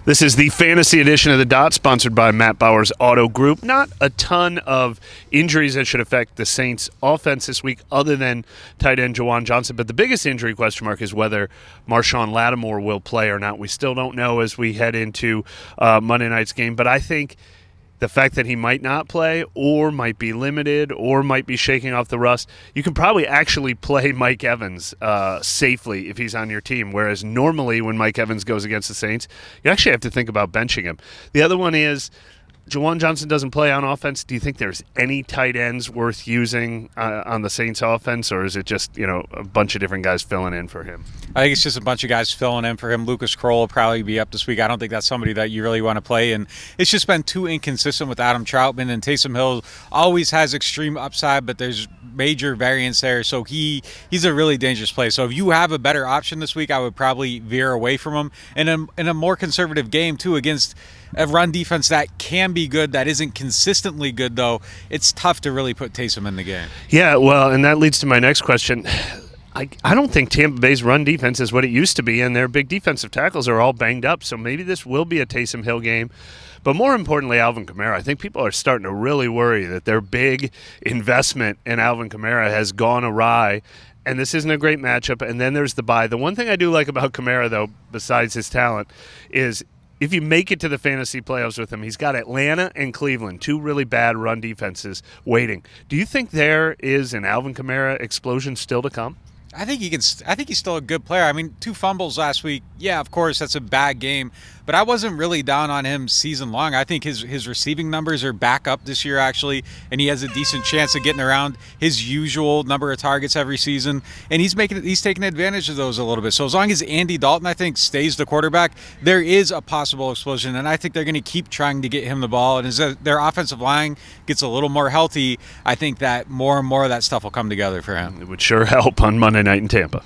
This is the fantasy edition of the Dot, sponsored by Matt Bauer's Auto Group. Not a ton of injuries that should affect the Saints' offense this week other than tight end Juwan Johnson. But the biggest injury question mark is whether Marshawn Lattimore will play or not. We still don't know as we head into Monday night's game. But I think the fact that he might not play or might be limited or might be shaking off the rust, you can probably actually play Mike Evans safely if he's on your team, whereas normally when Mike Evans goes against the Saints, you actually have to think about benching him. The other one is Juwan Johnson doesn't play on offense. Do you think there's any tight ends worth using on the Saints offense, or is it just a bunch of different guys filling in for him? I think it's just a bunch of guys filling in for him. Lucas Kroll will probably be up this week. I don't think that's somebody that you really want to play, and it's just been too inconsistent with Adam Troutman. And Taysom Hill always has extreme upside, but there's major variance there, so he's a really dangerous play. So if you have a better option this week, I would probably veer away from him. And in a more conservative game, too, against a run defense that can be good, that isn't consistently good, though, it's tough to really put Taysom in the game. Yeah, well, and that leads to my next question. I don't think Tampa Bay's run defense is what it used to be, and their big defensive tackles are all banged up, so maybe this will be a Taysom Hill game. But more importantly, Alvin Kamara. I think people are starting to really worry that their big investment in Alvin Kamara has gone awry, and this isn't a great matchup, and then there's the bye. The one thing I do like about Kamara, though, besides his talent, is if you make it to the fantasy playoffs with him, he's got Atlanta and Cleveland, two really bad run defenses waiting. Do you think there is an Alvin Kamara explosion still to come? I think he's still a good player. I mean, 2 fumbles last week. Yeah, of course, that's a bad game. But I wasn't really down on him season long. I think his receiving numbers are back up this year, actually, and he has a decent chance of getting around his usual number of targets every season. And he's taking advantage of those a little bit. So as long as Andy Dalton, I think, stays the quarterback, there is a possible explosion. And I think they're going to keep trying to get him the ball. And as their offensive line gets a little more healthy, I think that more and more of that stuff will come together for him. It would sure help on Monday night in Tampa.